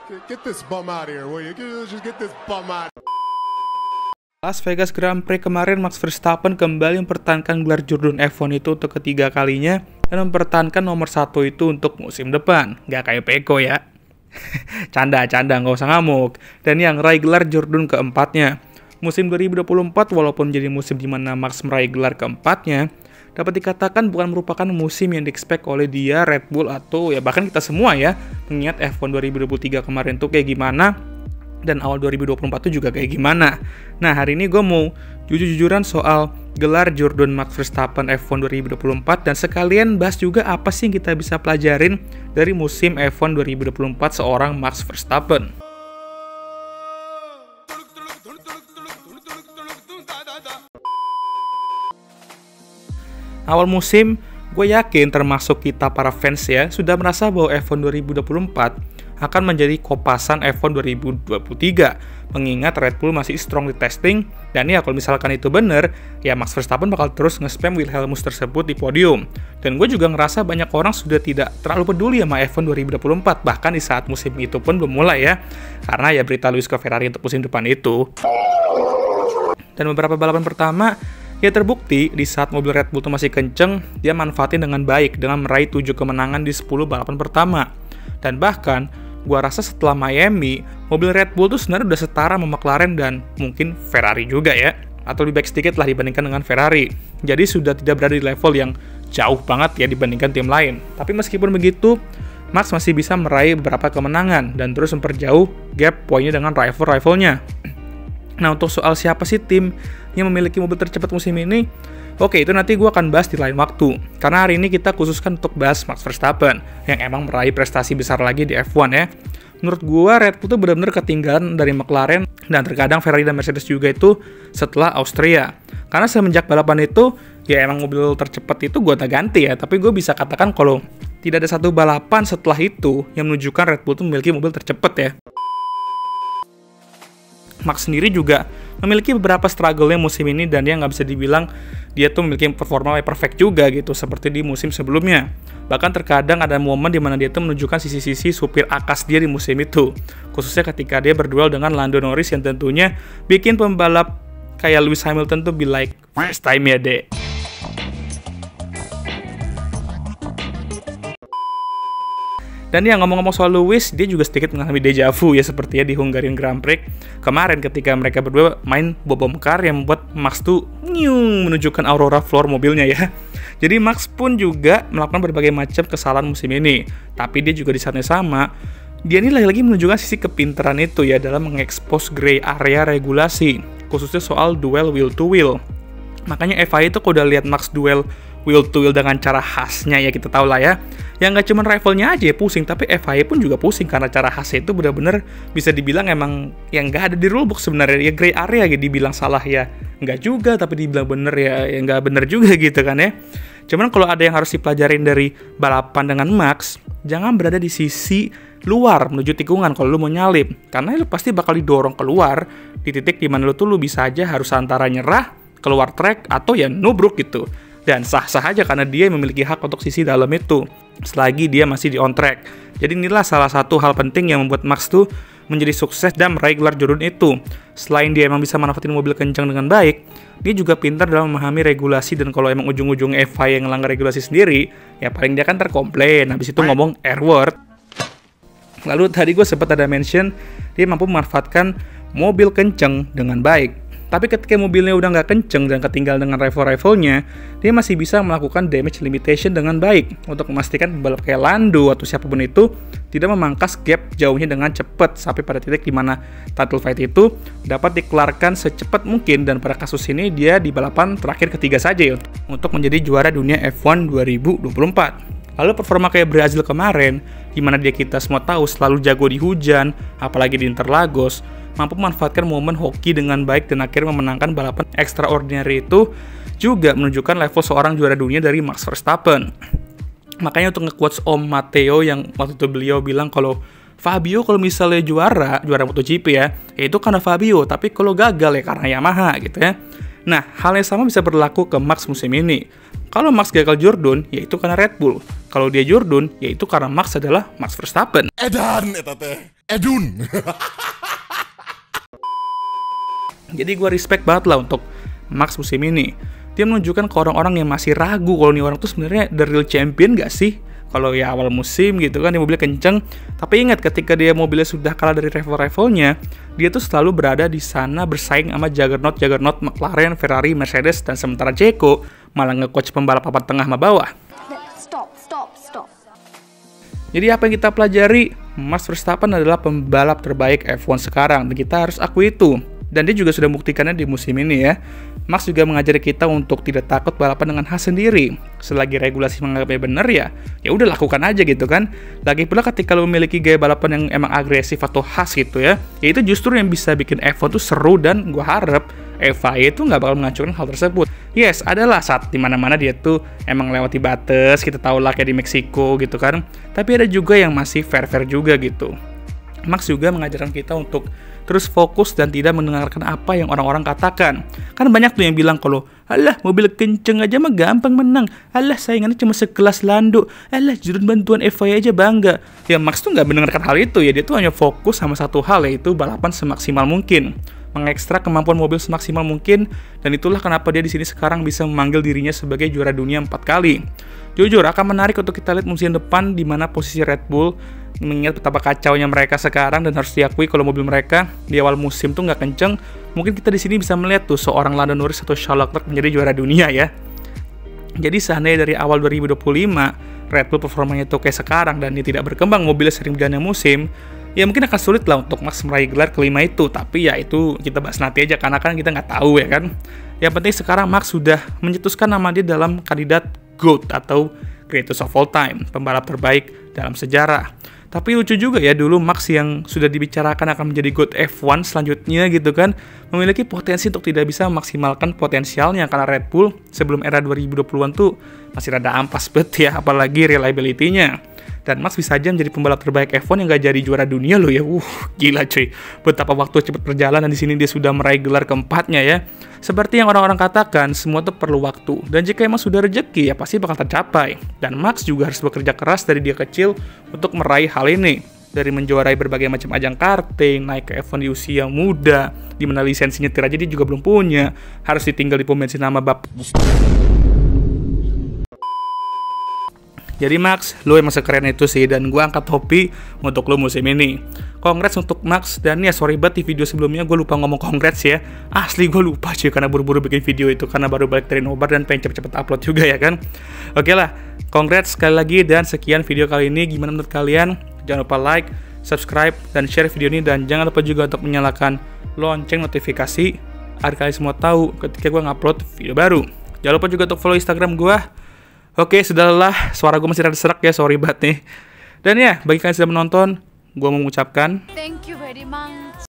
Get this bum out of here, will you? Just get this bum out. Las Vegas Grand Prix kemarin, Max Verstappen kembali mempertahankan gelar Jurdun F1 itu untuk ketiga kalinya dan mempertahankan nomor 1 itu untuk musim depan. Nggak kayak Peko ya. Canda, nggak usah ngamuk. Dan yang raih gelar Jurdun keempatnya. Musim 2024 walaupun jadi musim di mana Max meraih gelar keempatnya, dapat dikatakan bukan merupakan musim yang di-expect oleh dia, Red Bull, atau ya bahkan kita semua ya. Mengingat F1 2023 kemarin tuh kayak gimana, dan awal 2024 itu juga kayak gimana. Nah, hari ini gue mau jujur-jujuran soal gelar Jurdun Max Verstappen F1 2024 dan sekalian bahas juga apa sih yang kita bisa pelajarin dari musim F1 2024 seorang Max Verstappen. Awal musim, gue yakin termasuk kita para fans ya, sudah merasa bahwa F1 2024 akan menjadi kopasan F1 2023. Mengingat Red Bull masih strong di testing, dan ya kalau misalkan itu bener, ya Max Verstappen bakal terus nge-spam Wilhelmus tersebut di podium. Dan gue juga ngerasa banyak orang sudah tidak terlalu peduli sama F1 2024, bahkan di saat musim itu pun belum mulai ya. Karena ya berita Lewis ke Ferrari untuk musim depan itu. Dan beberapa balapan pertama, ya terbukti di saat mobil Red Bull itu masih kenceng, dia manfaatin dengan baik dengan meraih 7 kemenangan di 10 balapan pertama. Dan bahkan, gua rasa setelah Miami, mobil Red Bull tuh sebenarnya udah setara sama McLaren dan mungkin Ferrari juga ya. Atau lebih baik sedikit lah dibandingkan dengan Ferrari. Jadi sudah tidak berada di level yang jauh banget ya dibandingkan tim lain. Tapi meskipun begitu, Max masih bisa meraih beberapa kemenangan dan terus memperjauh gap poinnya dengan rival-rivalnya. Nah, untuk soal siapa sih tim yang memiliki mobil tercepat musim ini, oke, itu nanti gue akan bahas di lain waktu. Karena hari ini kita khususkan untuk bahas Max Verstappen, yang emang meraih prestasi besar lagi di F1 ya. Menurut gue, Red Bull tuh benar-benar ketinggalan dari McLaren, dan terkadang Ferrari dan Mercedes juga itu setelah Austria. Karena semenjak balapan itu, ya emang mobil tercepat itu gue tak ganti ya. Tapi gue bisa katakan kalau tidak ada satu balapan setelah itu yang menunjukkan Red Bull tuh memiliki mobil tercepat ya. Max sendiri juga memiliki beberapa struggle-nya musim ini dan dia nggak bisa dibilang dia tuh memiliki performa yang perfect juga gitu seperti di musim sebelumnya. Bahkan terkadang ada momen di mana dia tuh menunjukkan sisi-sisi supir akas dia di musim itu, khususnya ketika dia berduel dengan Lando Norris yang tentunya bikin pembalap kayak Lewis Hamilton tuh be like, first time ya dek. Dan ya ngomong-ngomong soal Lewis, dia juga sedikit mengalami deja vu ya seperti ya di Hungarian Grand Prix kemarin ketika mereka berdua main bom car yang membuat Max tuh menunjukkan aurora floor mobilnya ya. Jadi Max pun juga melakukan berbagai macam kesalahan musim ini. Tapi dia juga di saat yang sama, dia ini lagi-lagi menunjukkan sisi kepintaran itu ya dalam mengekspos gray area regulasi, khususnya soal duel wheel to wheel. Makanya FIA itu kalau udah lihat Max duel wheel to wheel dengan cara khasnya ya kita tahu lah ya. Yang nggak cuma rivalnya aja ya pusing, tapi FIA pun juga pusing karena cara khasnya itu benar-benar bisa dibilang emang yang nggak ada di rulebook sebenarnya. Ya gray area gitu, dibilang salah ya nggak juga, tapi dibilang bener ya nggak bener juga gitu kan ya. Cuman kalau ada yang harus dipelajarin dari balapan dengan Max, jangan berada di sisi luar menuju tikungan kalau lu mau nyalip, karena lu pasti bakal didorong keluar di titik dimana lu bisa aja harus antara nyerah, keluar track, atau ya nubruk gitu. Dan sah-sah aja karena dia memiliki hak untuk sisi dalam itu selagi dia masih di on track. Jadi inilah salah satu hal penting yang membuat Max tuh menjadi sukses dan meraih gelar Jurdun itu. Selain dia emang bisa manfaatin mobil kencang dengan baik, dia juga pintar dalam memahami regulasi, dan kalau emang ujung-ujungnya FIA yang melanggar regulasi sendiri, ya paling dia kan terkomplain, habis itu ngomong airword. Lalu tadi gue sempat ada mention dia mampu memanfaatkan mobil kencang dengan baik. Tapi ketika mobilnya udah nggak kenceng dan ketinggalan dengan rival-rivalnya, dia masih bisa melakukan damage limitation dengan baik untuk memastikan pembalap kayak Lando atau siapapun itu tidak memangkas gap jauhnya dengan cepat sampai pada titik di mana title fight itu dapat dikelarkan secepat mungkin, dan pada kasus ini dia di balapan terakhir ketiga saja ya, untuk menjadi juara dunia F1 2024. Lalu performa kayak Brazil kemarin, di mana dia kita semua tahu selalu jago di hujan, apalagi di Interlagos, mampu memanfaatkan momen hoki dengan baik dan akhirnya memenangkan balapan extraordinary itu, juga menunjukkan level seorang juara dunia dari Max Verstappen. Makanya untuk nge-quotes Om Matteo yang waktu itu beliau bilang kalau Fabio kalau misalnya juara MotoGP ya itu karena Fabio, tapi kalau gagal ya karena Yamaha gitu ya. Nah, hal yang sama bisa berlaku ke Max musim ini. Kalau Max gagal Jordan, yaitu karena Red Bull. Kalau dia Jordan, yaitu karena Max adalah Max Verstappen. Edan, eta teh. Edun. Jadi gue respect banget lah untuk Max musim ini. Dia menunjukkan ke orang-orang yang masih ragu kalau nih orang tuh sebenarnya the real champion gak sih? Kalau ya awal musim gitu kan, dia mobilnya kenceng. Tapi ingat ketika dia mobilnya sudah kalah dari rival-rivalnya, dia tuh selalu berada di sana bersaing sama Juggernaut McLaren, Ferrari, Mercedes, dan sementara Checo malah nge-coach pembalap papan tengah sama bawah. Stop. Jadi apa yang kita pelajari? Max Verstappen adalah pembalap terbaik F1 sekarang, dan kita harus akui itu. Dan dia juga sudah membuktikannya di musim ini ya. Max juga mengajari kita untuk tidak takut balapan dengan khas sendiri. Selagi regulasi menganggapnya benar ya udah lakukan aja gitu kan. Lagi pula ketika lo memiliki gaya balapan yang emang agresif atau khas gitu ya itu justru yang bisa bikin F1 tuh seru, dan gue harap FIA itu nggak bakal menghancurkan hal tersebut. Yes, adalah saat dimana-mana dia tuh emang lewati batas, kita tahu lah kayak di Meksiko gitu kan. Tapi ada juga yang masih fair-fair juga gitu. Max juga mengajarkan kita untuk terus fokus dan tidak mendengarkan apa yang orang-orang katakan. Kan banyak tuh yang bilang kalau, alah mobil kenceng aja mah gampang menang, alah saingannya cuma sekelas Lando, alah jurun bantuan FIA aja bangga. Ya Max tuh nggak mendengarkan hal itu ya, dia tuh hanya fokus sama satu hal, yaitu balapan semaksimal mungkin, mengekstrak kemampuan mobil semaksimal mungkin, dan itulah kenapa dia di sini sekarang bisa memanggil dirinya sebagai juara dunia 4 kali. Jujur akan menarik untuk kita lihat musim depan di mana posisi Red Bull, mengingat betapa kacaunya mereka sekarang, dan harus diakui kalau mobil mereka di awal musim tuh nggak kenceng. Mungkin kita di sini bisa melihat tuh seorang Lando Norris atau Charles Leclerc menjadi juara dunia ya. Jadi seandainya dari awal 2025 Red Bull performanya tuh kayak sekarang dan dia tidak berkembang, mobilnya sering berjalannya musim, ya mungkin akan sulit lah untuk Max meraih gelar kelima itu. Tapi ya itu kita bahas nanti aja, karena kan kita nggak tahu ya kan. Yang penting sekarang Max sudah mencetuskan nama dia dalam kandidat GOAT atau Greatest of All Time, pembalap terbaik dalam sejarah. Tapi lucu juga ya, dulu Max yang sudah dibicarakan akan menjadi GOAT F1 selanjutnya gitu kan, memiliki potensi untuk tidak bisa memaksimalkan potensialnya karena Red Bull sebelum era 2020-an tuh masih rada ampas bet ya, apalagi reliability-nya. Dan Max bisa aja menjadi pembalap terbaik F1 yang gak jadi juara dunia loh ya. Gila cuy. Betapa waktu cepat berjalan dan di sini dia sudah meraih gelar keempatnya ya. Seperti yang orang-orang katakan, semua tuh perlu waktu. Dan jika emang sudah rezeki ya pasti bakal tercapai. Dan Max juga harus bekerja keras dari dia kecil untuk meraih hal ini. Dari menjuarai berbagai macam ajang karting, naik ke F1 di usia muda, di mana lisensi nyetir aja dia juga belum punya, harus ditinggal di pom bensin nama bap. Jadi Max, lo emang sekeren itu sih, dan gue angkat topi untuk lo musim ini. Congrats untuk Max, dan ya sorry banget di video sebelumnya gue lupa ngomong congrats ya. Asli gue lupa cuy, karena buru-buru bikin video itu, karena baru balik dari nobar dan pengen cepet-cepet upload juga ya kan. Oke lah, congrats sekali lagi, dan sekian video kali ini. Gimana menurut kalian? Jangan lupa like, subscribe, dan share video ini, dan jangan lupa juga untuk menyalakan lonceng notifikasi agar kalian semua tahu ketika gue ngupload video baru. Jangan lupa juga untuk follow Instagram gue. Oke, sudah lelah, suara gue masih rada serak ya, sorry banget nih. Dan ya, bagi kalian yang sudah menonton, gue mau mengucapkan Thank you very much.